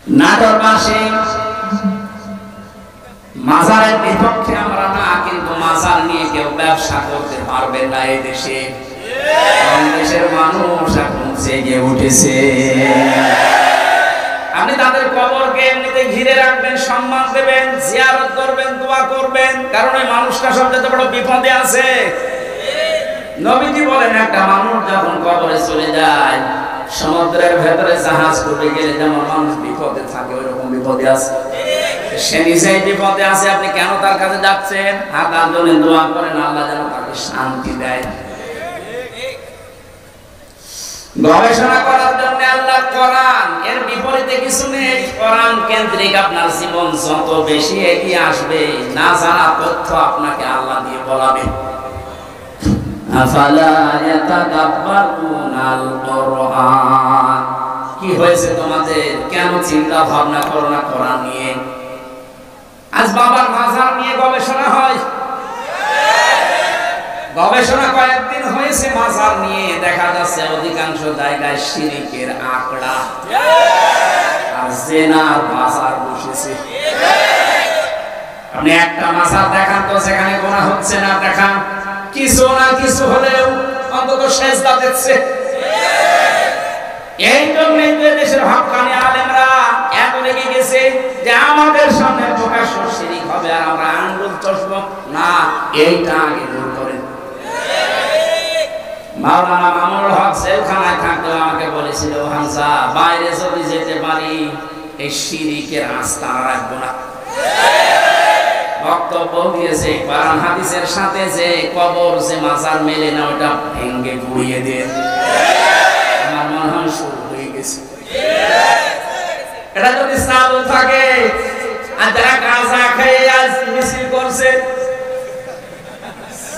নাটোরবাসী মাজারের বিপক্ষে আমরা না, কিন্তু মাজার নিয়ে কেউ ব্যবসা করতে পারবে না এই দেশে। দেশের মানুষ এখন জেগে উঠেছে। আপনি তাদের কবরকে এমনিতে ঘিরে রাখবেন, সম্মান দেবেন, জিয়ারত করবেন, দোয়া করবেন, কারণ ওই মানুষটা সবচেয়ে বড় বিপদে আছে। নবীজি বলেন, একটা মানুষ যখন কবরে চলে যায়, সমুদ্রের ভেতরে জাহাজ ডুবে গেলে যেমন মানুষ বিপদে থাকে, ওইরকম বিপদে আছে। সে নিজেই বিপদে আছে, আপনি কেন তার কাছে যাচ্ছেন? হাত আন্দোলনে দোয়া করেন, আল্লাহ যেন তাকে শান্তি দেয়। গবেষণা করার জন্য আল্লাহর কোরআন, এর বিপরীতে কিছু নেই। কোরআন কেন্দ্রিক আপনার জীবন যত বেশি এগিয়ে আসবে, না জানা তথ্য আপনাকে আল্লাহ দিয়ে বলাবে। আফালা ইয়াতাদাব্বারুনাল কোরআন, কি হয়েছে তোমাদের? কেন চিন্তা ভাবনা করো না কোরআন নিয়ে? আজ বাবার মাজার নিয়ে গবেষণা হয়, গবেষণা কয়েকদিন হয়েছে মাজার নিয়ে, দেখা যাচ্ছে অধিকাংশ জায়গায় শিরকের আঁকড়া আর জিনার মাজার বসেছে। আপনি একটা মাজার দেখান তো যেখানে গুনাহ হচ্ছে না, দেখান। কিছু না কিছু হলেও অন্তত সেজদা দিচ্ছে। এই জন্যই তো দেশের হক্কানি আলেমরা এত লেগে গেছে যে আমাদের সামনে প্রকাশ্য শিরক হবে আর আমরা আঙ্গুল চষবো না, এইটা আগে দূর করেন। মাওলানা মামুনুল হক জেলখানায় থাকতেও আমাকে বলেছিল, হামজা বাইরে যদি যেতে পারি এই শিরকের আস্থা রাখবো না। বক্তব্য দিয়েছে, কোরআন হাদিসের সাথে যে কবর যে মাজার মেলে না, ওটা ভেঙে গুড়িয়ে দিয়ে আমার মনে হয় শুরু হয়ে গেছে। এটা যদি চালু থাকে, আর যারা গাঁজা খেয়ে আজ মিছিল করছে,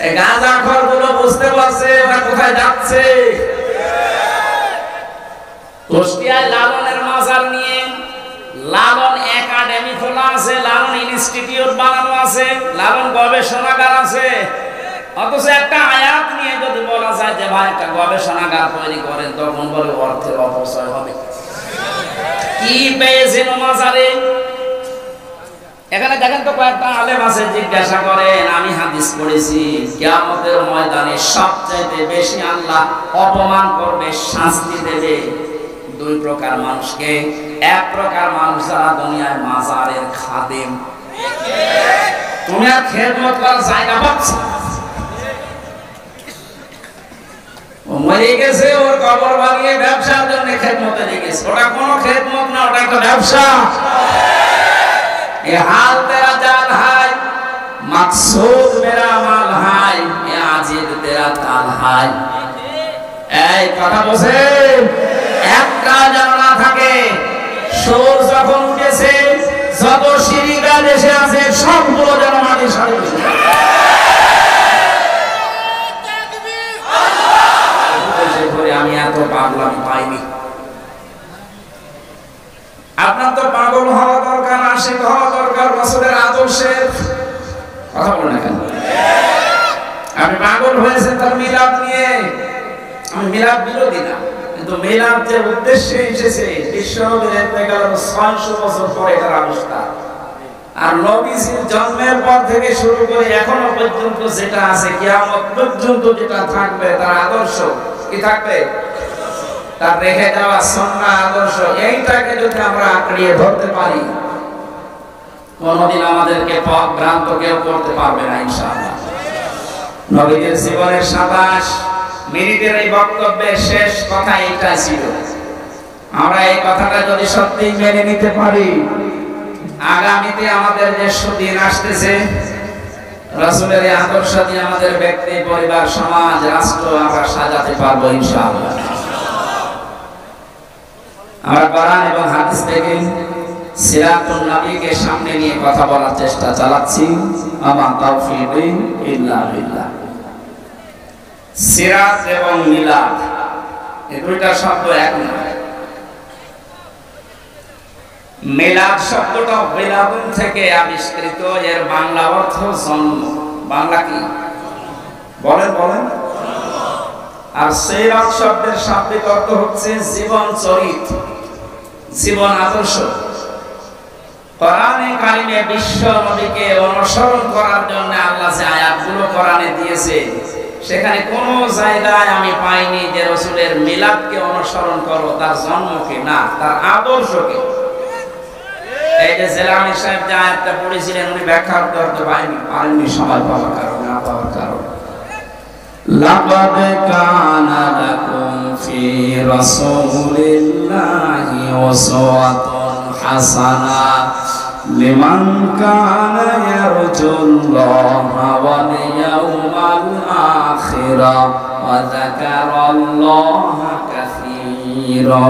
এই গাঁজা খোরগুলো বুঝতে পারছে ওরা কোথায় যাচ্ছে। কুষ্টিয়ায় লালনের মাজার নিয়ে লালন একাডেমি খোলা আছে, লালন ইনস্টিটিউট বানানো আছে, লালন গবেষণাগার আছে। অথচ একটা আয়াত নিয়ে যদি বলা যায় যে ভাই একটা গবেষণাগার তৈরি করেন, তখন বলে অর্থের অপচয় হবে। কি পেয়েছেন মাজারে? এখানে দেখেন তো কয়েকটা আলেম আছে, জিজ্ঞাসা করেন, আমি হাদিস পড়েছি কিয়ামতের ময়দানে সবচেয়ে বেশি আল্লাহ অপমান করবে, শাস্তি দেবে দুই প্রকার মানুষকে। এক প্রকার মানুষ যারা দুনিয়ায় মাজারের খাদেম, তুমি আর খেদমত করার জায়গা পাচ্ছ, ও মরে গেছে, ওর কবর বানিয়ে ব্যবসার জন্য খেদমতে লেগেছে। ওটা কোনো খেদমত না, ওটা একটা ব্যবসা। ये हाल तेरा जाल है, मकसूद मेरा माल है, ये आजिद तेरा ताल है। এই কথা বসে একটা জানা থাকে, সূর্য যখন উঠেছে যত শিরিকা দেশে আছে সবগুলো যেন মাটির সাথে মিশে যায়। আমি এত পাগলামি পাইনি। আপনার তো পাগল হওয়া দরকার, আশিক হওয়া দরকার রাসূলের আদর্শের। কথা বলেন না কেন? আপনি পাগল হয়েছেন তার মিলাদ নিয়ে। আমি মিলাদ বিরোধী না, কিন্তু মিলাদ যে উদ্দেশ্যে এসেছে, বিশ্বনবীর ইন্তেকাল 600 বছর পরে এটার আবিষ্কার। আর নবীজির জন্মের পর থেকে শুরু করে এখনো পর্যন্ত যেটা আছে, কিয়ামত পর্যন্ত যেটা থাকবে, তার আদর্শ কি থাকবে? তার রেখে যাওয়া সুন্নাহ আদর্শ। এইটাকে যদি আমরা আঁকড়িয়ে ধরতে পারি, কোনদিন আমাদেরকে পথ ভ্রান্ত কেউ করতে পারবে না ইনশাআল্লাহ। নবীদের জীবনের 27 মিনিটের এই বক্তব্যের শেষ কথা এইটা ছিল। আমরা এই কথাটা যদি সত্যি মেনে নিতে পারি, আগামীতে আমাদের যে সুদিন আসতেছে, রাসূলের এই আদর্শ দিয়ে আমাদের ব্যক্তি, পরিবার, সমাজ, রাষ্ট্র আমরা সাজাতে পারবো ইনশাআল্লাহ। আমরা কোরআন এবং হাদিস থেকে সিরাতুন নবীকে সামনে নিয়ে কথা বলার চেষ্টা চালাচ্ছি। আমা তাওফীকি ইল্লা বিল্লাহ। সিরাত এবং মিলাদ এই দুইটা শব্দ এক নয়। মিলাদ শব্দটা মিলাদুন থেকে আবিষ্কৃত, এর বাংলা অর্থ জন্ম। বাংলা কি বলেন বলেন? আর সিরাত শব্দের শাব্দিক অর্থ হচ্ছে জীবন চরিত্র, জীবন আদর্শ। কোরআনে কারিমে বিশ্ব নবীকে অনুসরণ করার জন্য আল্লাহ যে আয়াতগুলো কোরআনে দিয়েছে সেখানে কোনো জায়গায় আমি পাইনি যে রাসূলের মিলাদকে অনুসরণ করো, তার জন্মকে না, তার আদর্শকে। এই যে জেলানি সাহেব যে আয়াতটা পড়েছিলেন উনি ব্যাখ্যা করতে পারেননি সময় পাওয়ার কারণে, না পাওয়ার কারণে। লাকাদ কানা লাকুম ফি রাসূলিল্লাহি উসওয়াতুন হাসানা লিমান কানা ইয়ারজুল্লাহা ওয়াল ইয়াউমাল আখিরা ওয়া যাকারাল্লাহা কাসীরা।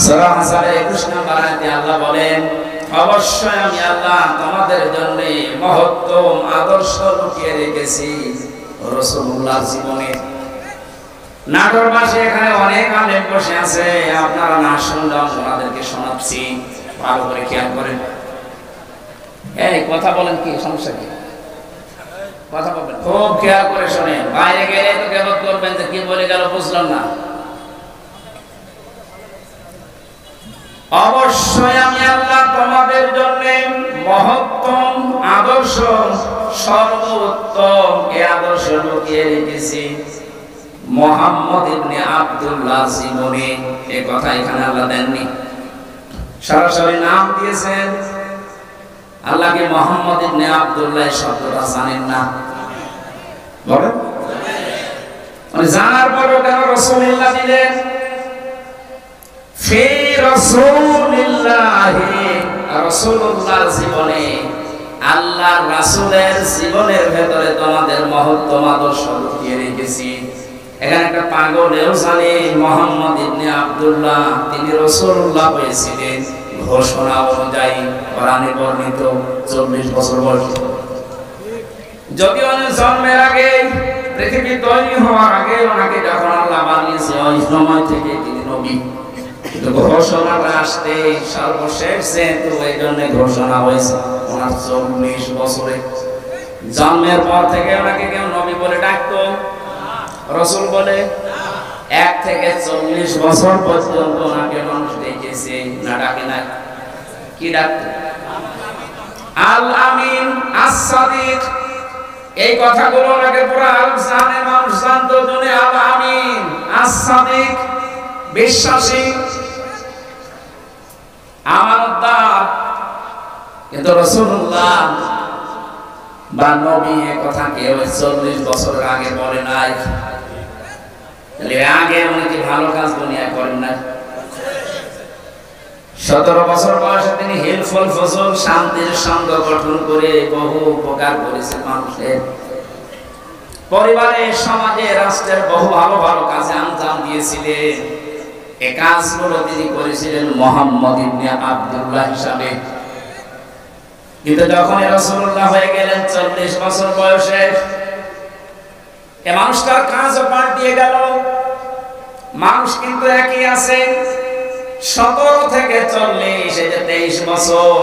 সূরা হাসারে 21 নম্বর আয়াতে আল্লাহ বলেন, অবশ্যই আমি আল্লাহ তোমাদের জন্য মহত্তম আদর্শ লুকিয়ে রেখেছি রাসূলুল্লাহর জীবনে। নাটোর পাশে এখানে অনেক আলেম বসে আছে, আপনারা না শুনলে ওনাদেরকে শোনাচ্ছি, ভালো করে খেয়াল করেন। এই কথা বলেন, কি সমস্যা কি? কথা বলবেন, খুব খেয়াল করে শোনেন। বাইরে গেলে তো গেবত করবেন যে কি বলে গেল বুঝলাম না। অবশ্যই আমি আল্লাহ তোমাদের জন্য মহত্তম আদর্শ, সর্বোত্তম এই আদর্শ লুকিয়ে রেখেছি মুহাম্মদ ইবনে আব্দুল্লাহ জীবনে। এই কথা এখানে আল্লাহ দেননি, সরাসরি নাম দিয়েছেন। আল্লাহকে মুহাম্মদ ইবনে আব্দুল্লাহ শব্দটা জানেন না? বলেন, মানে জানার পরও কেন রাসূলুল্লাহ দিলেন? ফি রাসূলিল্লাহি, রাসূলুল্লাহর জীবনে, আল্লাহর রাসূলের জীবনের ভেতরে তোমাদের মহত্তম আদর্শ লুকিয়ে রেখেছি। এখানে একটা পাগলেও জানে মুহাম্মদ ইবনে আব্দুল্লাহ তিনি রাসূলুল্লাহ হয়েছিলেন ঘোষণা অনুযায়ী, কোরআনে বর্ণিত 40 বছর বয়স। যদিও জন্মের আগে, পৃথিবী তৈরি হওয়ার আগে ওনাকে যখন আল্লাহ বানিয়েছে ওই সময় থেকে তিনি নবী, কিন্তু ঘোষণাটা আসতে সর্বশেষ যেহেতু এই জন্য ঘোষণা হয়েছে ওনার 40 বছরে। জন্মের পর থেকে ওনাকে কেউ নবী বলে ডাকতো, রাসূল বলে? 1 থেকে 40 বছর পর্যন্ত ওনাকে মানুষ দেখেছে, না ডাকে না? কি ডাকতো? আল আমিন, আস-সাদিক। এই কথাগুলো ওনাকে পুরো আরব জানে, মানুষ জানতো জন্য আল আমিন, আস-সাদিক, বিশ্বাসী, আমানতদার। কিন্তু রাসূলুল্লাহ বা নবী এই কথা কেউ 40 বছরের আগে বলে নাই। তাহলে আগে উনি কি ভালো কাজ দুনিয়ায় করেন নাই? 17 বছর বয়সে তিনি হিলফুল ফজল, শান্তির সংঘ গঠন করে বহু উপকার করেছেন মানুষের। পরিবারে, সমাজে, রাষ্ট্রের বহু ভালো ভালো কাজে আঞ্জাম দিয়েছিলেন। এই কাজগুলো তিনি করেছিলেন মুহাম্মদ ইবনে আব্দুল্লাহ হিসাবে। কিন্তু যখন রাসূলুল্লাহ হয়ে গেলেন 40 বছর বয়সে, এই মানুষটার কাজও পাল্টিয়ে গেল। মানুষ কিন্তু একই আছে, 17 থেকে 40, এই যে 23 বছর,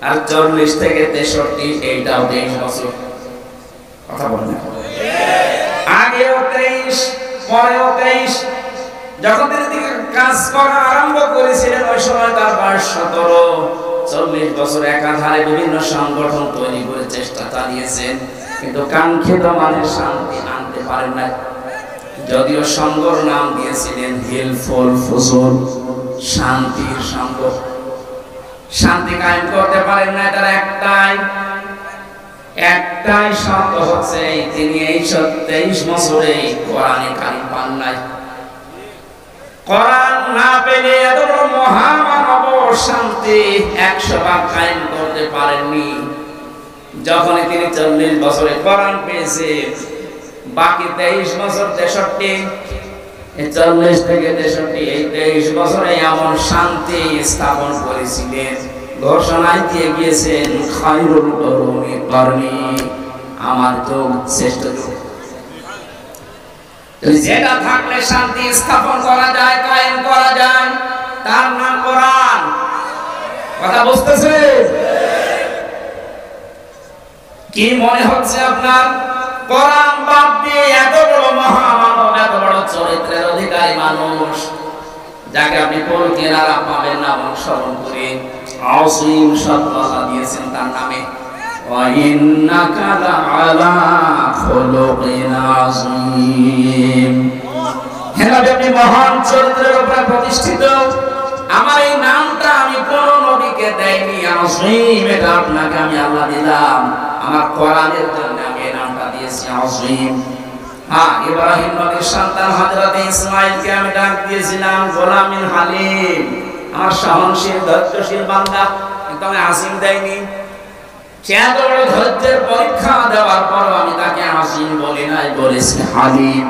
আর 40 থেকে 63, এইটাও 23 বছর। কথা বলেন, আগেও 23, পরেও 23। যখন তিনি কাজ করা আরম্ভ করেছিলেন ওই সময় তার বয়স 17। 40 বছর একাধারে বিভিন্ন সংগঠন তৈরি করে চেষ্টা চালিয়েছেন, কিন্তু কাঙ্ক্ষিত মানের শান্তি আনতে পারেন না। যদিও সংঘর নাম দিয়েছিলেন হিলফুল ফুজুল, শান্তির সংঘ, শান্তি কায়েম করতে পারেন না। তার একটাই শর্ত হচ্ছে তিনি এই 23 বছরে কোরআনে কারিম পান নাই। কোরআন না পেলে এত বড় মহামানব শান্তি 100 ভাগ কায়েম করতে পারেননি। যখন তিনি 40 বছরে কোরআন পেয়েছে, বাকি 23 বছর 63, 40 থেকে 63, এই 23 বছরে এমন শান্তি স্থাপন করেছিলেন, ঘোষণায় দিয়ে গিয়েছেন খায়রুল কুরুনি করনি, আমার যুগ শ্রেষ্ঠ যুগ। যেটা থাকলে শান্তি স্থাপন করা যায়, কায়েম করা যায়, তার নাম কোরআন। কথা বুঝতেছে? কি মনে হচ্ছে আপনার? কোরআন বাদ দিয়ে এত বড় মহামানব, এত বড় চরিত্রের অধিকারী মানুষ যাকে আপনি কোন কেনারা পাবেন না অনুসরণ করে আসীম শব্দ আল্লাহ দিয়েছেন তার নামে ওয়া ইন্নাকা লাআলা খুলুকিন আযীম হে নবী আপনি মহান চরিত্রের উপরে প্রতিষ্ঠিত আমার এই নামটা আমি কোন নবীকে দেইনি আসীম এটা আপনাকে আমি আল্লাহ দিলাম আমার কোরআনের জন্য আমি এই নামটা দিয়েছি আসীম হ্যাঁ ইব্রাহিম নবীর সন্তান হযরত ইসমাঈলকে আমি ডাক দিয়েছিলাম গোলামিন হালিম আমার সহনশীল ধৈর্যশীল বান্দা কিন্তু আমি আসীম দেইনি সে এত বড় ধৈর্যের পরীক্ষা দেওয়ার পর আমি তাকে আসীম বলি নাই বলেছি হালিম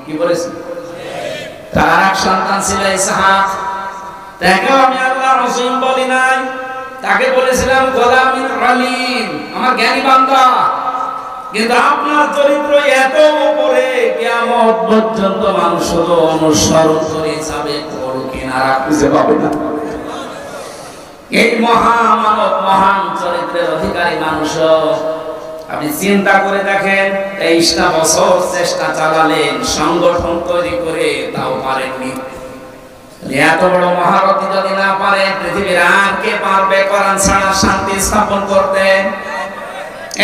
কি বলেছি তার এক সন্তান ছিল ইসহাক তাকেও আমি আল্লাহ আসীম বলি নাই তাকে বলেছিলাম গোলামিন হালিম আমার জ্ঞানী বান্দা কিন্তু আপনার চরিত্র এত উপরে কিয়ামত পর্যন্ত মানুষ শুধু অনুসরণ করে যাবে কোনো কিনারা খুঁজে পাবে না এই মহামানব মহান চরিত্রের অধিকারী মানুষ আপনি চিন্তা করে দেখেন 23টা বছর চেষ্টা চালালেন সংগঠন তৈরি করে তাও পারেননি এত বড় মহারথী যদি না পারে পৃথিবীর আর কে পারবে কোরআন ছাড়া শান্তি স্থাপন করতে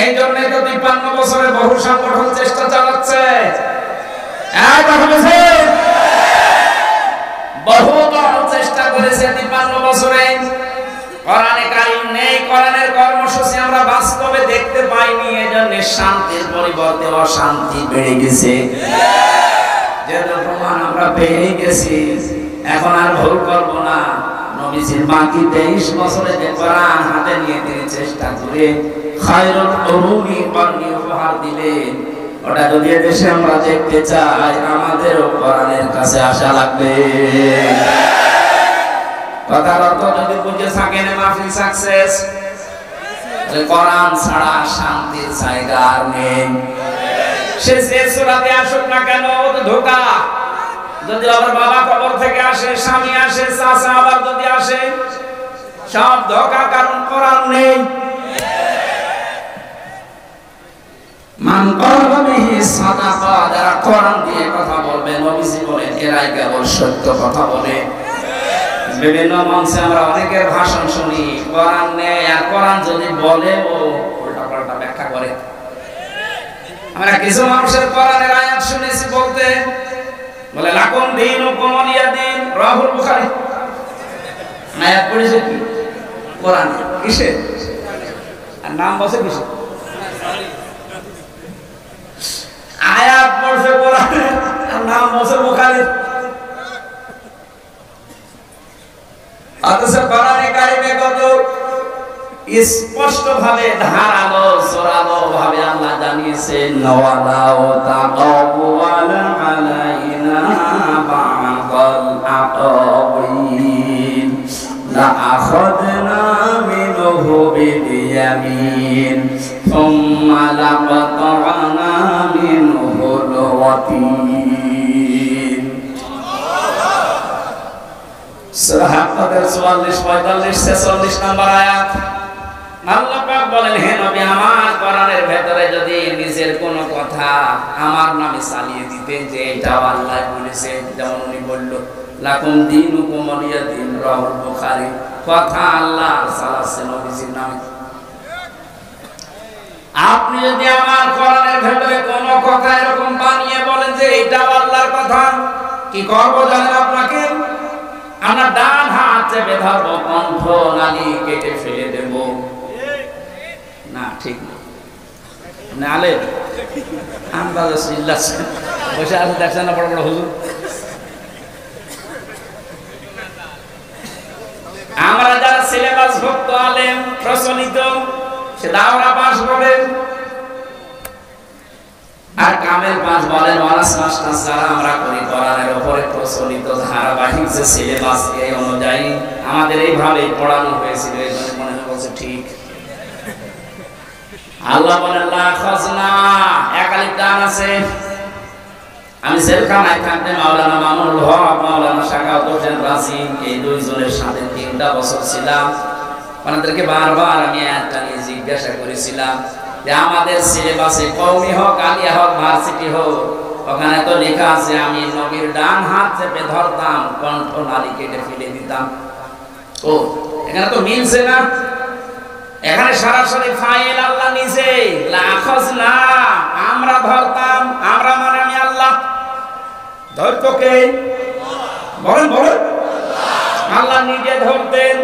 এই জন্য তো 53 বছরে বহু সংগঠন চেষ্টা চালাচ্ছে বহু চেষ্টা করেছে 53 বছরে কোরআনে কারীম নেই কোরআনের কর্মসূচি আমরা বাস্তবে দেখতে পাইনি এজন্য শান্তির পরিবর্তে অশান্তি বেড়ে গেছে যেটা প্রমাণ আমরা পেয়ে গেছি এখন আর ভুল করব না নবীজির বাকি 23 বছরে যে কোরআন হাতে নিয়ে তিনি চেষ্টা করে খায়রুল কুরুনি কর্ণী উপহার দিলেন ওটা যদি দেশে আমরা দেখতে চাই আমাদেরও কোরআনের কাছে আসা লাগবে কথার অর্থ যদি বুঝে থাকেন মাহফিল সাকসেস কোরআন ছাড়া শান্তির জায়গা আর নেই সে যে সূরাতে আসুক না কেন ও তো ধোঁকা যদি আবার বাবা কবর থেকে আসে স্বামী আসে চাচা আবার যদি আসে সব ধোঁকা কারণ কোরআন নেই মান ক্বালা বিহি সাদাকা যারা কোরআন দিয়ে কথা বলবে নবীজি বলেন এরাই কেবল সত্য কথা বলে বিভিন্ন মঞ্চে আমরা অনেকের ভাষণ শুনি কোরআন নেই আর কোরআন যদি বলে ও উল্টাপাল্টা ব্যাখ্যা করে আমরা কিছু মানুষের কোরআনের আয়াত শুনেছি বলতে বলে লাকুম দীনুকুম ওয়ালিয়া দীন রাহুল বুখারী আয়াত পড়েছে কি কোরআন কিসে আর নাম বসে কিসে আয়াত পড়ছে কোরআনে আর নাম বসে বুখারী অথচ কোরআনে কারিমে কত স্পষ্ট ভাবে ধারালো জোরালো ভাবে আল্লাহ জানিয়েছেন ওয়ালাউ তাকাওয়ালা আলাইনা বা'দাল আকাবিন লা আখাযনা মিনহু বিল-ইয়ামিন সুম্মা লাকাতা'না মিনহুল ওয়াতিন সূরা হাক্কাতের 44 45 46 নম্বর আয়াত আল্লাহ পাক বলেন হে নবী আমার কোরআনের ভেতরে যদি নিজের কোনো কথা আমার নামে চালিয়ে দিতেন যে এটা আল্লাহ বলেছে যেমন উনি বলল লাকুম দীনুকুম ওয়ালিয়া দীন রাহুল বুখারী কথা আল্লাহ চালাচ্ছে নবীজির নামে আপনি যদি আমার কোরআনের ভেতরে কোনো কথা এরকম বানিয়ে বলেন যে এটা আল্লাহর কথা কি করব জানেন আপনাকে আমরা ডান হাত চেপে ধরবো কণ্ঠ নালী কেটে ফেলে দেব না ঠিক না নালে আমরা বসে আছে দেখছেন না বড় বড় হুজুর আমরা যারা সিলেবাস ভুক্ত আলেম প্রচলিত সে দাওরা পাস করেন আর কামেল পাস বলেন অনার্স মাস্টার্স যারা আমরা করি কোরআনের উপরে প্রচলিত ধারাবাহিক যে সিলেবাস এই অনুযায়ী আমাদের এইভাবেই পড়ানো হয়েছিল এই জন্য মনে হচ্ছে ঠিক আল্লাহ বলেন লা খাজনা একালিক টান আছে আমি জেলখানায় থাকতে মাওলানা মামুনুল হক মাওলানা শাকাওয়াত হোসেন রাসিম এই দুইজনের সাথে 3টা বছর ছিলাম ওনাদেরকে বারবার আমি একটা নিয়ে জিজ্ঞাসা করেছিলাম যে আমাদের সিলেবাসে কওমি হোক আলিয়া হোক ভার্সিটি হোক ওখানে তো লেখা আছে আমি নবীর ডান হাত চেপে ধরতাম, কণ্ঠ নালী কেটে ফেলে দিতাম। ও এখানে তো মিলছে না, এখানে সরাসরি ফাইল আল্লাহ নিজে, লাখজ না আমরা ধরতাম, আমরা মানে আমি আল্লাহ। ধরতো কে? বলেন বলেন। আল্লাহ নিজে ধরতেন।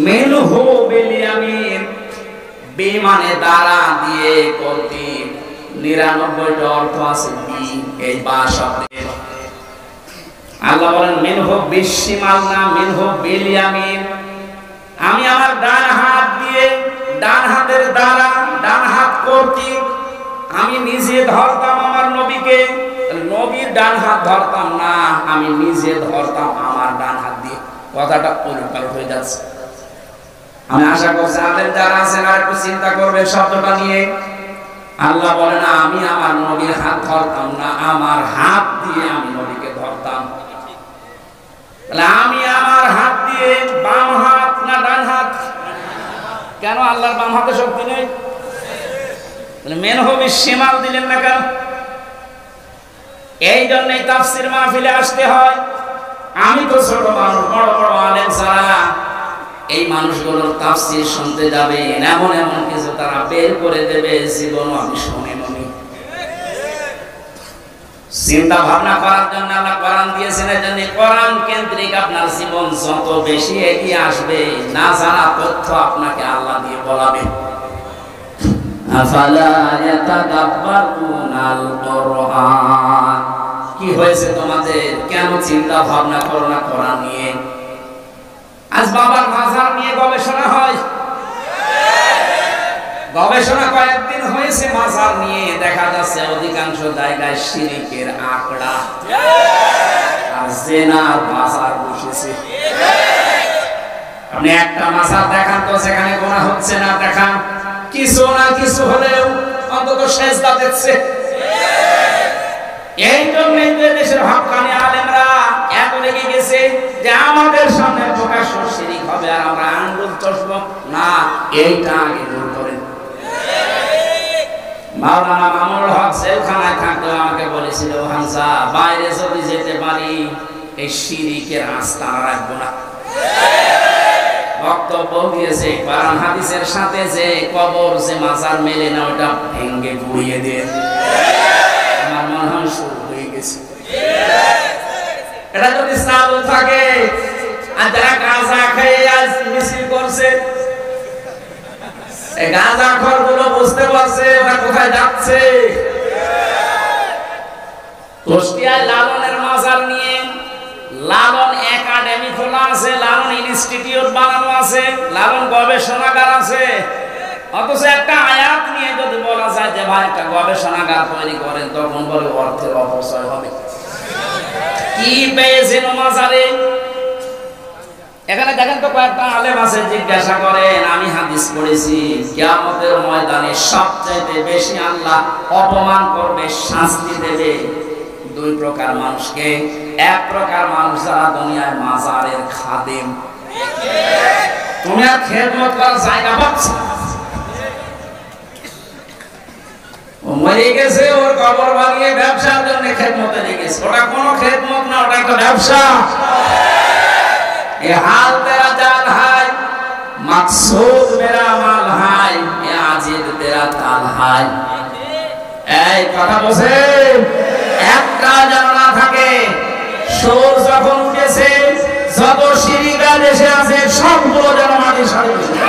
মিনহু বিলিয়ামিন, বেমানে দ্বারা দিয়ে করতে 99টা অর্থ আছে এই বা শব্দের। আল্লাহ বলেন মিনহু বিশিমাল না মিনহু বিলিয়ামিন, আমি আমার ডান হাত দিয়ে, ডান হাতের দ্বারা, ডান হাত কর্তৃক আমি নিজে ধরতাম আমার নবীকে। নবীর ডান হাত ধরতাম না, আমি নিজে ধরতাম আমার ডান হাত দিয়ে। কথাটা উল্টাপাল্টা হয়ে যাচ্ছে। আমি আশা করছি আমাদের যারা আছেন আর একটু চিন্তা করবে শব্দটা নিয়ে। আল্লাহ বলে না আমি আমার নবীর হাত ধরতাম না, আমার হাত দিয়ে আমি নবীকে ধরতাম। আমি আমার হাত দিয়ে, বাম হাত না ডান হাত? কেন আল্লাহর বাম হাতে শক্তি নেই? মেন হবে শিমাল দিলেন না কেন? এই জন্যই তাফসীর মাহফিলে আসতে হয়। আমি তো ছোট মানুষ, বড় বড় আলেম ছাড়া এই মানুষগুলোর তাফসীর শুনতে যাবে, এমন এমন কিছু তারা বের করে দেবে জীবনও আমি শুনে মনি। চিন্তা ভাবনা করার জন্য আল্লাহ কোরআন দিয়েছেন, এই জন্য কোরআন কেন্দ্রিক আপনার জীবন যত বেশি এগিয়ে আসবে, না জানা তথ্য আপনাকে আল্লাহ দিয়ে বলাবে। আফালা ইয়াতাদাব্বারুনাল কুরআন, কি হয়েছে তোমাদের? কেন চিন্তা ভাবনা করো না কোরআন নিয়ে? আজ বাবার মাজার নিয়ে গবেষণা হয়, গবেষণা কয়েকদিন হয়েছে মাজার নিয়ে, দেখা যাচ্ছে অধিকাংশ জায়গায় শিরকের আঁকড়া আর জিনার মাজার বসেছে। আপনি একটা মাজার দেখান তো সেখানে গুনাহ হচ্ছে না, দেখান কিছু না কিছু হলেও অন্তত সেজদা দিচ্ছে। এই জন্যই তো দেশের হক্কানি আলেমরা এত লেগে গেছে যে আমাদের সামনে প্রকাশ্য শিরক হবে আর আমরা আঙ্গুল চষবো না, এইটা আগে দূর করেন। মাওলানা মামুনুল হক জেলখানায় থাকতেও আমাকে বলেছিল, হামজা বাইরে যদি যেতে পারি এই শিরকের আস্থা রাখবো না। বক্তব্য দিয়েছে কোরআন হাদিসের সাথে যে কবর যে মাজার মেলে না ওটা ভেঙে গুড়িয়ে দিয়ে, আমার মনে হয় শুরু হয়ে গেছে। এটা যদি চালু থাকে আর যারা গাঁজা খেয়ে আজ মিছিল করছে, এই গাঁজা খোরগুলো বুঝতে পারছে ওরা কোথায় যাচ্ছে। কুষ্টিয়ায় লালনের মাজার নিয়ে লালন একাডেমি খোলা আছে, লালন ইনস্টিটিউট বানানো আছে, লালন গবেষণাগার আছে। অথচ একটা আয়াত নিয়ে যদি বলা যায় যে ভাই একটা গবেষণাগার তৈরি করেন, তখন বলে অর্থের অপচয় হবে। কি পেয়েছেন মাজারে? এখানে দেখেন তো কয়েকটা আলেম আছে, জিজ্ঞাসা করেন আমি হাদিস পড়েছি কিয়ামতের ময়দানে সবচেয়ে বেশি আল্লাহ অপমান করবে, শাস্তি দেবে দুই প্রকার মানুষকে। এক প্রকার মানুষ যারা দুনিয়ায় মাজারের খাদেম, তুমি আর খেদমত করার জায়গা পাচ্ছ, ও মরে গেছে, ওর কবর বানিয়ে ব্যবসার জন্য খেদমতে লেগেছে। ওটা কোনো খেদমত না, ওটা একটা ব্যবসা। ये हाल तेरा जाल है, मकसूद मेरा माल है, ये आजिद तेरा ताल है। এই কথা বসে একটা জানা থাকে, সূর্য যখন উঠেছে যত শিরিকা দেশে আছে সবগুলো যেন মাটি সরে গেছে।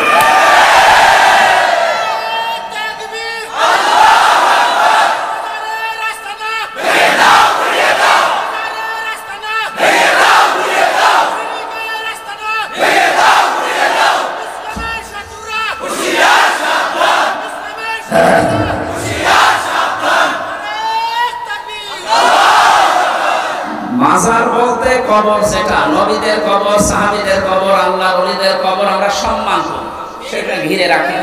মাজার বলতে কবর, সেটা নবীদের কবর, সাহাবীদের কবর, আল্লাহর ওলিদের কবর আমরা সম্মান করি, সেটা ঘিরে রাখি,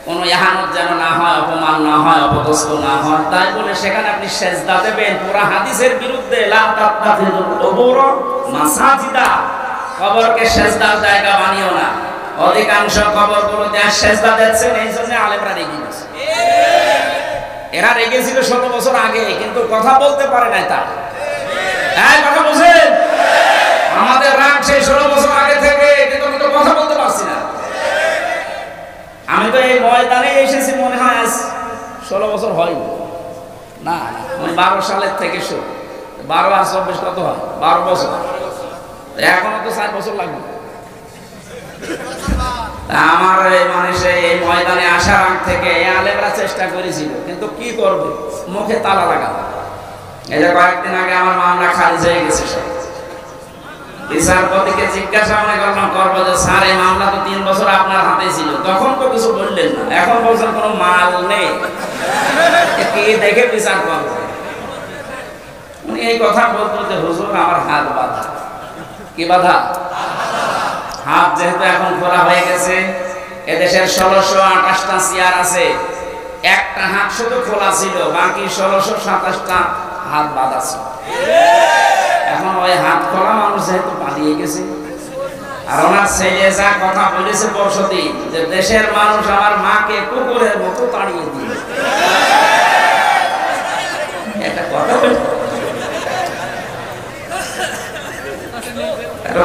কোনো ইহানত যেন না হয়, অপমান না হয়, অপদস্থ না হয়। তাই বলে সেখানে আপনি সেজদা দেবেন, পুরা হাদিসের বিরুদ্ধে। লা তাত্তাখিযুল কুবুর মাসাজিদা, কবরকে সেজদার জায়গা বানিও না। অধিকাংশ কবরগুলোতে সেজদা দিচ্ছেন, এই জন্য আলেমরা রেগে গেছে। এরা রেগেছিল 16 বছর আগে, কিন্তু কথা বলতে পারে নাই। তা কথা বুঝেন, আমাদের রাগ সেই 16 বছর আগে থেকে, কিন্তু আমি তো কথা বলতে পারছি না। আমি তো এই ময়দানে এসেছি মনে হয় আজ 16 বছর হয়নি, না 12 সালের থেকে শুরু, 12 আর 24 কত হয়, 12 বছর। এখনো তো 4 বছর লাগবে। আমার মানে এই ময়দানে আসার আগ থেকে আলেমরা চেষ্টা করেছিল, কিন্তু কি করবে, মুখে তালা লাগানো। এই যে কয়েকদিন আগে আমার মামলা খারিজ হয়ে গেছে। বিচারপতিকে জিজ্ঞাসা মনে করবো যে স্যার এই মামলা তো 3 বছর আপনার হাতে ছিল, তখন তো কিছু বললেন না, এখন বলছেন কোনো মাল নেই, কি দেখে বিচার করবো? উনি এই কথা বলতো যে হুজুর আমার হাত বাঁধা। কি বাঁধা? হাত যেহেতু এখন খোলা হয়ে গেছে, এদেশের 1628টা চেয়ার আছে, একটা হাত শুধু খোলা ছিল, বাকি 1627টা হাত বাঁধা ছিল। এখন ওই হাত খোলা মানুষ যেহেতু পালিয়ে গেছে, আর ওনার ছেলে যা কথা বলেছে পরশুদিন, যে দেশের মানুষ আমার মাকে কুকুরের মতো তাড়িয়ে দিল, একটা কথা বলে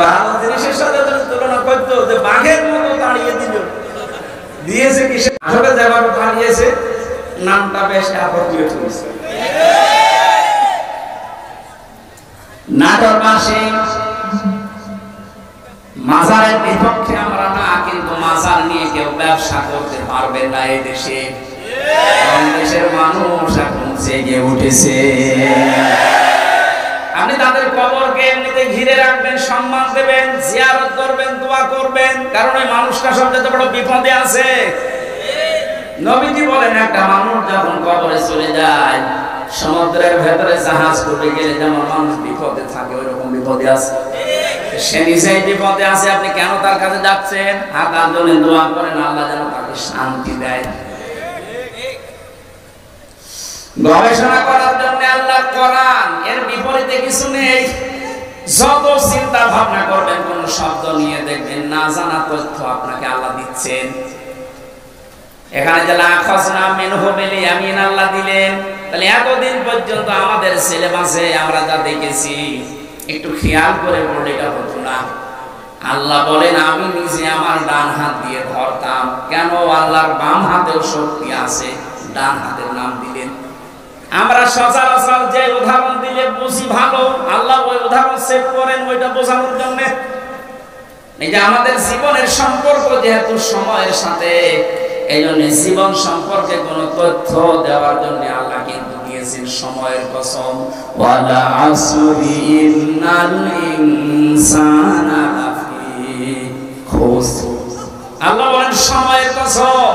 ভালো জিনিসের সাথে তুলনা করতো, যে বাঘের মতো তাড়িয়ে দিল, দিয়েছে কিসে? আসলে যেভাবে তাড়িয়েছে নামটা বেশ অ্যাপ্রোপ্রিয়েট হয়েছে। নাটোর মাসে মাজারের বিপক্ষে আমরা না, কিন্তু মাজার নিয়ে কেউ ব্যবসা করতে পারবে না এই দেশে। দেশের মানুষ এখন জেগে উঠেছে। আপনি তাদের কবরকে এমনিতে ঘিরে রাখবেন, সম্মান দেবেন, জিয়ারত করবেন, দোয়া করবেন, কারণ ওই মানুষটা সবচেয়ে বড় বিপদে আছে। নবীজি বলেন একটা মানুষ যখন কবরে চলে যায়, সমুদ্রের ভেতরে জাহাজ ডুবে গেলে যেমন মানুষ বিপদে থাকে, ওই রকম বিপদে আছে। সে নিজেই বিপদে আছে, আপনি কেন তার কাছে যাচ্ছেন? হাত জন্য দোয়া করেন, আল্লাহ যেন তাকে শান্তি দেয়। গবেষণা করার জন্য আল্লাহর কোরআন, এর বিপরীতে কিছু নেই। যত চিন্তা ভাবনা করবেন কোন শব্দ নিয়ে, দেখবেন না জানা তথ্য আপনাকে আল্লাহ দিচ্ছেন। এখানে যে লাখাজনা মিনহু বিল ইয়ামিন আল্লাহ দিলেন, তাহলে এতদিন পর্যন্ত আমাদের সিলেবাসে আমরা যা দেখেছি একটু খেয়াল করে পড়লে এটা হতো না। আল্লাহ বলেন আমি নিজে আমার ডান হাত দিয়ে ধরতাম। কেন? আল্লাহর বাম হাতেও শক্তি আছে, ডান হাতের নাম দিলেন। আমরা সচরাচর যে উদাহরণ দিলে বুঝি ভালো, আল্লাহ ওই উদাহরণ সেভ করেন ওইটা বোঝানোর জন্য। এই যে আমাদের জীবনের সম্পর্ক যেহেতু সময়ের সাথে, এই জন্য জীবন সম্পর্কে কোন তথ্য দেওয়ার জন্য আল্লাহ কিন্তু দিয়েছেন সময়ের কসম, ওয়ালা আসরি ইন্নাল ইনসানা লাফি খুসর। আল্লাহ বলেন সময়ের কসম,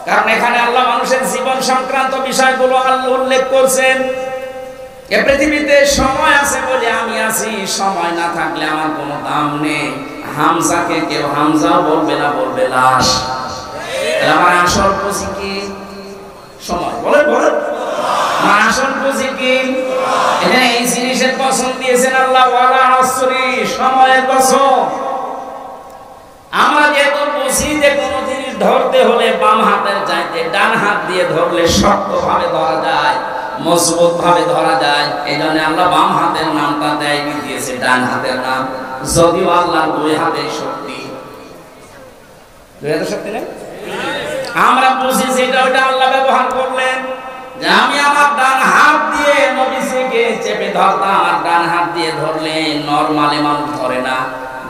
কারণ এখানে আল্লাহ মানুষের জীবন সংক্রান্ত বিষয়গুলো আল্লাহ উল্লেখ করছেন। এই পৃথিবীতে সময় আছে বলে আমি আছি, সময় না থাকলে আমার কোনো দাম নেই। হামজাকে কেউ হামজাও বলবে না, বলবে লাশ। আমার আসল পুঁজি কি? সময়। বলেন বলেন, আমার আসল পুঁজি কি? এখানে এই জিনিসের কসম দিয়েছেন আল্লাহ, ওয়ালা আসরি, সময়ের কসম। আমরা যেহেতু বুঝি যে কোনো জিনিস ধরতে হলে বাম হাতের চাইতে ডান হাত দিয়ে ধরলে শক্ত ভাবে ধরা যায়, মজবুত ভাবে ধরা যায়, এই জন্য আল্লাহ বাম হাতের নামটা দেয়নি, দিয়েছে ডান হাতের নাম। যদিও আল্লাহর দুই হাতের শক্তি, দুই হাতের শক্তি নেই, আমরা বুঝি যেটা ওইটা আল্লাহ ব্যবহার করলেন। যে আমি আমার ডান হাত দিয়ে নবীজিকে চেপে ধরতাম, আর ডান হাত দিয়ে ধরলে নরমালি মানুষ ধরে না,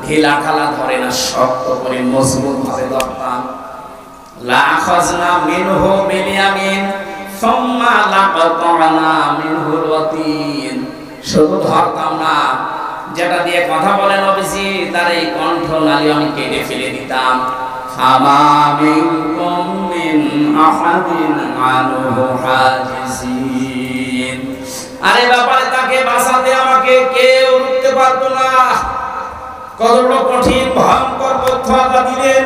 ঢিলা ঢালা ধরে না, শক্ত করে মজবুত ভাবে ধরতাম। লাখাজনা মিনহু বিল ইয়ামিন সুম্মা লাকাতানা মিনহুল ওয়াতিন। শুধু ধরতাম না, যেটা দিয়ে কথা বলে নবীজি তার এই কণ্ঠনালী আমি কেটে ফেলে দিতাম। ফামা মিনকুম মিন আহাদিন আনহু হাজিজিন। আরে ব্যাপারে তাকে বাঁচাতে আমাকে কেউ রুখতে পারতো না। কত বড় কঠিন ভয়ঙ্কর তথ্য আল্লাহ দিলেন,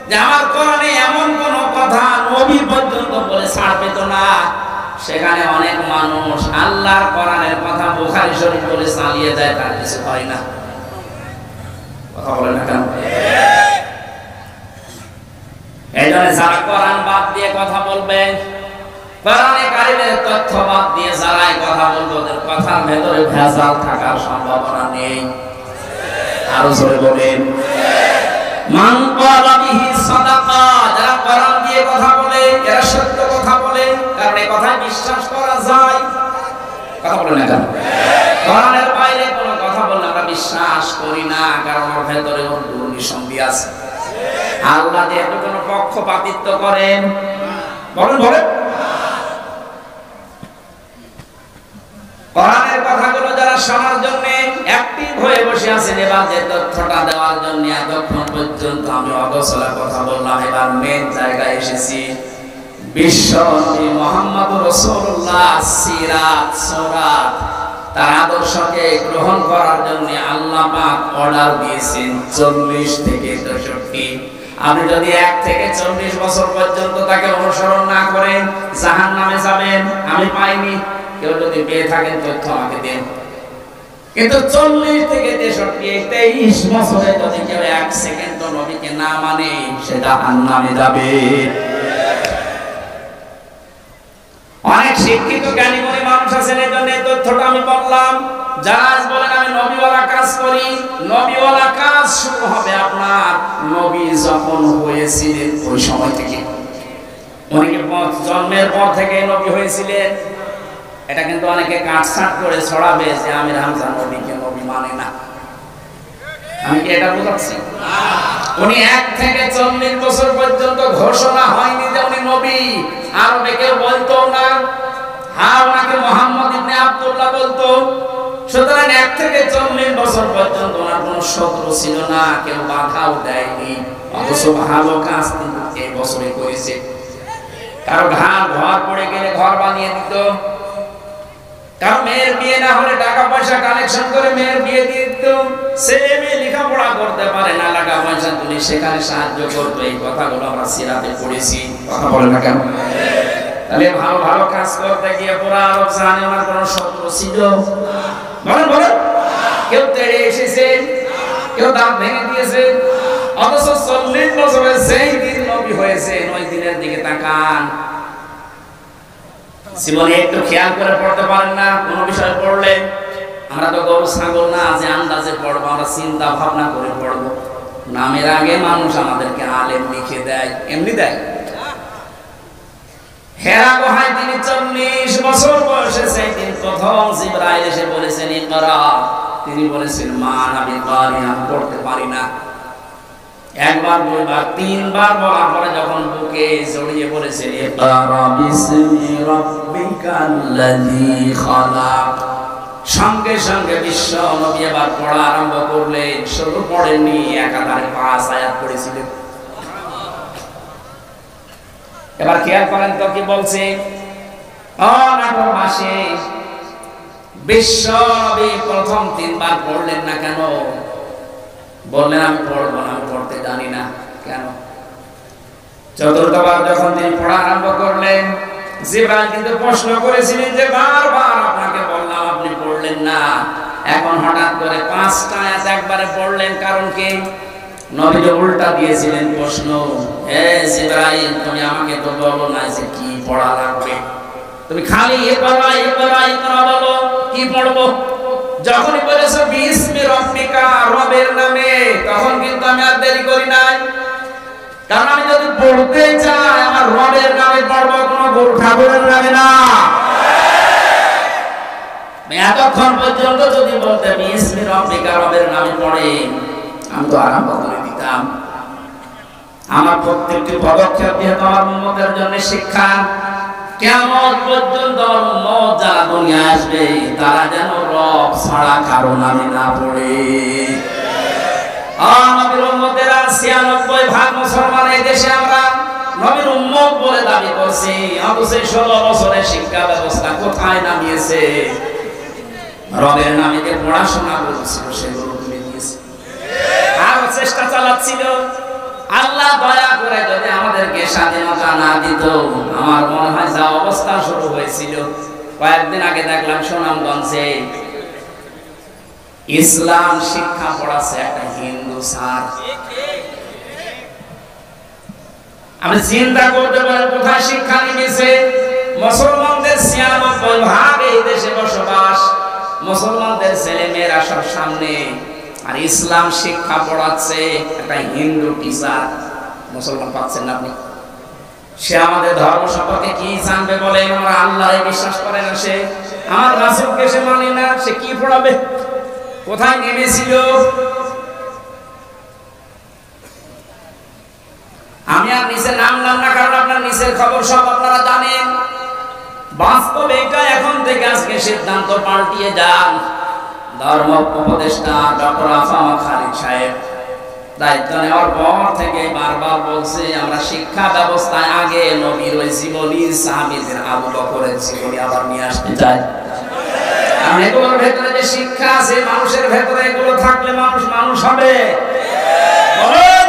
যে আমার কোরআনে এমন কোন কথা নবী পর্যন্ত বলে ছাড় পেত না। সেখানে অনেক মানুষ আল্লাহর কোরআনের কথা বুখারী শরীফ বলে চালিয়ে যায়, তার কিছু হয় না। কথা বলে না কেন? এই জন্য যারা কোরআন বাদ দিয়ে কথা বলবে, কোরআনে কারিমের তথ্য বাদ দিয়ে যারাই কথা বলবে ওদের কথার ভেতরে ভেজাল থাকার সম্ভাবনা নেই। আরো জোরে বলেন মান ক্বালা বিহি সাদাকা, যারা কোরআন দিয়ে কথা বলে এরা সত্য কথা বলে, কারণ এই কথায় বিশ্বাস করা যায়। কথা বলে না কেন? কোরআনের বাইরে কোনো কথা বললে আমরা বিশ্বাস করি না, কারণ ওর ভেতরে ওর দুর্নিসন্ধি আছে। আল্লাহ দিয়ে একটু কোনো পক্ষপাতিত্ব করেন? বলেন বলেন। কোরআনের কথাগুলো যারা শোনার জন্য অ্যাক্টিভ হয়ে বসে আছেন, এবার যে তথ্যটা দেওয়ার জন্য এতক্ষণ পর্যন্ত আমি অগোছলা কথা বললাম, এবার মেন জায়গায় এসেছি। বিশ্ব নবী মুহাম্মদুর রাসূলুল্লাহ সিরাত সুরাত তার আদর্শকে গ্রহণ করার জন্য আল্লাহ পাক অর্ডার দিয়েছেন 40 থেকে 63। আপনি যদি 1 থেকে 40 বছর পর্যন্ত তাকে অনুসরণ না করেন জাহান্নামে যাবেন। আমি পাইনি, কেউ যদি পেয়ে থাকেন তথ্য আমাকে দেন। কিন্তু 40 থেকে 63 23 বছরে যদি কেউ 1 সেকেন্ড নবীকে না মানে সে জাহান্নামে যাবে। অনেক শিক্ষিত জ্ঞানী গুণী মানুষ আছেন, এই জন্য এই তথ্যটা আমি বললাম। যারা বলেন আমি নবীওয়ালা কাজ করি, নবীওয়ালা কাজ শুরু হবে আপনার নবী যখন হয়েছিলেন ওই সময় থেকে। অনেকে জন্মের পর থেকে নবী হয়েছিলেন, এটা কিন্তু অনেকে কাটছাট করে ছড়াবে যে আমির হামজা নবীকে নবী মানে না। আমি কি এটা বুঝাচ্ছি? উনি 1 থেকে 40 বছর পর্যন্ত ঘোষণা হয়নি যে উনি নবী। আরবে কেউ বলতো না, হ্যাঁ ওনাকে মুহাম্মদ ইবনে আব্দুল্লাহ বলতো। সুতরাং 1 থেকে 40 বছর পর্যন্ত ওনার কোনো শত্রু ছিল না, কেউ বাধাও দেয়নি। অথচ ভালো কাজ কিন্তু এই বছরে করেছে। কারো ঘর পড়ে গেলে ঘর বানিয়ে দিত, কারো মেয়ের বিয়ে না হলে টাকা পয়সা কালেকশন করে মেয়ের বিয়ে দিয়ে দিত। ছেলে মেয়ে লেখাপড়া করতে পারে না, টাকা পয়সা তুলে সেখানে সাহায্য করতো। এই কথাগুলো আমরা সিরাতে পড়েছি। কথা বলে না কেন? তাহলে ভালো ভালো কাজ করতে গিয়ে পুরা আরব জাহানে ওনার কোনো শত্রু ছিল? বলেন বলেন। কেউ তেড়ে এসেছে, কেউ দাঁত ভেঙে দিয়েছে। অথচ 40 বছরে যেই দিন নবী হয়েছে ওই দিনের দিকে তাকান। জীবনে একটু খেয়াল করে পড়তে পারেন না? কোন বিষয় পড়লে আমরা তো গরু ছাগল না যে আন্দাজে পড়বো, আমরা চিন্তা ভাবনা করে পড়বো। নামের আগে মানুষ আমাদেরকে আলেম লিখে দেয়, এমনি দেয়। হেরা গুহায় তিনি 40 বছর বয়সে সেই দিন প্রথম জিবরাইল এসে বলেছেন ইকরা। তিনি বলেছেন মা আমি পারি না, পড়তে পারি না। 1 বার 2 বার 3 বার বলার পরে যখন বুকে জড়িয়ে বলেছেন ইকরা বিসমি রাব্বিকাল্লাযী খালাক, সঙ্গে সঙ্গে বিশ্ব নবী এবার পড়া আরম্ভ করলেন। শুধু পড়েননি, একাধারে 5 আয়াত পড়েছিলেন। এবার খেয়াল করেন তো কি বলছে। অনাগর মাসে বিশ্ব নবী প্রথম 3 বার পড়লেন না কেন? বললেন আমি পড়বো না, আমি পড়তে জানি না। কেন? চতুর্থবার যখন তিনি পড়া আরম্ভ করলেন, জিবরাইল কিন্তু প্রশ্ন করেছিলেন যে বারবার আপনাকে বললাম আপনি পড়লেন না, এখন হঠাৎ করে 5টা আয়াত একবারে পড়লেন, কারণ কি? নবীকে উল্টা দিয়েছিলেন প্রশ্ন, হে জিবরাইল তুমি আমাকে তো বলো না যে কি পড়া লাগবে, তুমি খালি ইকরা ইকরা ইকরা বলো, কি পড়বো? যখনই বলেছো বিসমি রাব্বিকা, রবের নামে, তখন কিন্তু আমি আর দেরি করি নাই। কারণ আমি যদি পড়তে চাই আমার রবের নামে পড়বো, কোনো গরু ঠাকুরের নামে না। এতক্ষণ পর্যন্ত যদি বলতে বিসমি রাব্বিকা রবের নামে পড়ে, আমি তো আরম্ভ করে দিতাম। আমার প্রত্যেকটি পদক্ষেপ দিয়ে তোমার উম্মতের জন্য শিক্ষা। কিয়ামত পর্যন্ত উম্মত যারা দুনিয়ায় আসবে তারা যেন রব ছাড়া কারো নামে না পড়ে। নবীর উম্মতেরা 96% মুসলমান এই দেশে আমরা নবীর উম্মত বলে দাবি করছি, অথচ 16 বছরের শিক্ষা ব্যবস্থা কোথায় নামিয়েছে? রবের নামে যে পড়াশোনা করছিল সেগুলো তুলে দিয়েছে, আর চেষ্টা চালাচ্ছিল। আল্লাহ দয়া করে যদি আমাদেরকে স্বাধীনতা না দিত, আমার মনে হয় যা অবস্থা শুরু হয়েছিল। কয়েকদিন আগে দেখলাম সুনামগঞ্জে ইসলাম শিক্ষা পড়াচ্ছে একটা হিন্দু স্যার। আপনি চিন্তা করতে পারেন কোথায় শিক্ষা নিয়েছে? মুসলমানদের 96% এই দেশে বসবাস, মুসলমানদের ছেলে মেয়েরা সব সামনে, আর ইসলাম শিক্ষা পড়াচ্ছে একটা হিন্দু টিচার। মুসলমান পাচ্ছেন না আপনি? সে আমাদের ধর্ম সম্পর্কে কি জানবে বলেন? আমরা আল্লাহরে বিশ্বাস করে না, সে আমার রাসূলকে সে মানে না, সে কি পড়াবে? কোথায় নেমেছিল? আমি আর নিচে নামলাম না, কারণ আপনার নিচের খবর সব আপনারা জানেন। বাস্তব এটা, এখন থেকে আজকে সিদ্ধান্ত পাল্টিয়ে যান। ধর্ম উপদেষ্টা ডক্টর আফামা খালিদ সাহেব দায়িত্ব নেওয়ার পর থেকে বারবার বলছে, আমরা শিক্ষা ব্যবস্থায় আগে নবীর ওই জীবনী, সাহাবীদের আবু বকরের জীবনী আবার নিয়ে আসতে চাই। কারণ এগুলোর ভেতরে যে শিক্ষা আছে, মানুষের ভেতরে এগুলো থাকলে মানুষ মানুষ হবে। বলুন,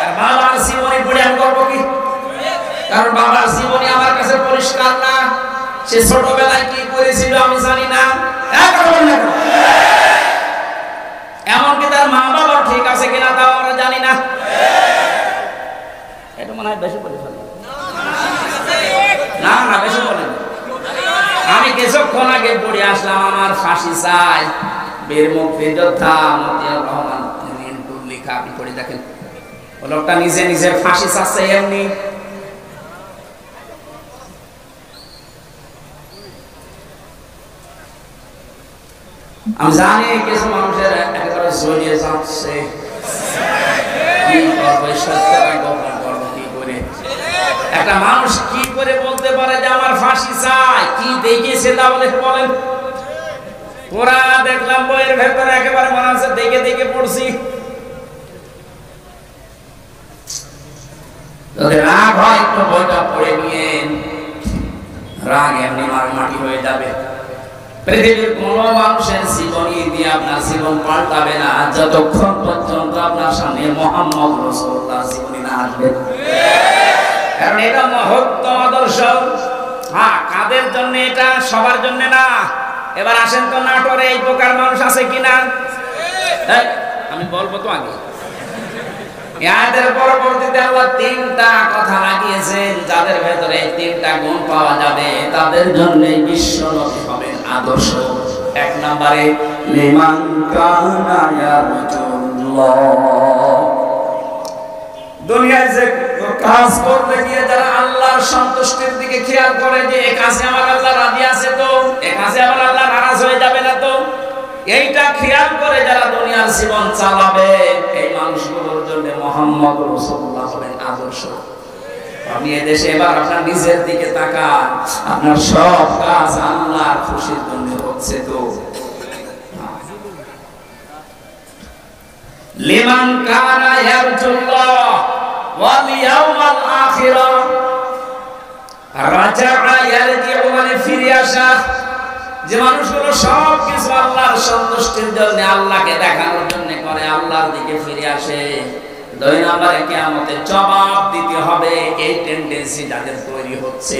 আর বাবার জীবনী পড়ে আমি করবো কি? কারণ বাবার জীবনী আমার কাছে পরিষ্কার না, সে ছোটবেলায় কি করেছিল আমি জানি না। এমনকি তার মা বাবা ঠিক আছে কিনা তাও আমরা জানি না। এটা মনে হয় বেশি বলে ফেলে। না না, বেশি বলে না। আমি কিছুক্ষণ আগে পড়ে আসলাম, আমার ফাঁসি চাই, বীর মুক্তিযোদ্ধা মতিয়ার রহমান মিন্টুর লেখা। আপনি পড়ে দেখেন, ও লোকটা নিজে নিজে ফাঁসি চাচ্ছে এমনি। আমি জানি কিছু মানুষের একেবারে জড়িয়ে যাচ্ছে, কি করবে, সত্যটা গোপন করবো কি করে? একটা মানুষ কি করে বলতে পারে যে আমার ফাঁসি চাই? কি দেখেছে তাহলে বলেন? ওরা দেখলাম বইয়ের ভেতরে একেবারে মনে হচ্ছে দেখে দেখে পড়ছি। যদি রাগ হয় একটু বইটা পড়ে নিয়ে, রাগ এমনি মাটি হয়ে যাবে। পৃথিবীর কোন মানুষের জীবনী দিয়ে আপনার জীবন পাল্টাবে না যতক্ষণ পর্যন্ত আপনার সামনে মুহাম্মদ রাসূলুল্লাহ জীবনী না আসবে। কারণ এটা মহত্তম আদর্শ। হ্যাঁ, কাদের জন্য এটা? সবার জন্য না। এবার আসেন তো, নাটোরে এই প্রকার মানুষ আছে কিনা? আমি বলবো তো আগে। এদের পরবর্তীতে আল্লাহ 3টা কথা লাগিয়েছেন, যাদের ভেতরে 3টা গুণ পাওয়া যাবে তাদের জন্য বিশ্ব নবী হবেন আদর্শ। 1 নম্বরে লিমান কানা ইয়ারজুল্লাহ। দুনিয়ায় যে কাজ করতে গিয়ে যারা আল্লাহর সন্তুষ্টির দিকে খেয়াল করে যে এই কাজে আমার আল্লাহ রাজি আছে, তো এই কাজে আমার আল্লাহ নারাজ হয়ে যাবে না, তো এইটা খেয়াল করে যারা দুনিয়ার জীবন চালাবে, এই মানুষগুলোর জন্য মুহাম্মদ রাসূলুল্লাহ হবেন আদর্শ। আপনি এদেশে এবার আপনার নিজের দিকে তাকান, আপনার সব কাজ আল্লাহর খুশির জন্য হচ্ছে তো? লিমান কানা ইয়ারজুল্লাহ ওয়াল ইয়াউমাল আখিরা রাজা'a ইয়ারজি'ু মানে ফিরে আসা। যে মানুষগুলো সব কিছু আল্লাহর সন্তুষ্টির জন্য, আল্লাহকে দেখানোর জন্য করে, আল্লাহর দিকে ফিরে আসে, 2 নম্বরে কিয়ামতে জবাব দিতে হবে, এই টেন্ডেন্সি যাদের তৈরি হচ্ছে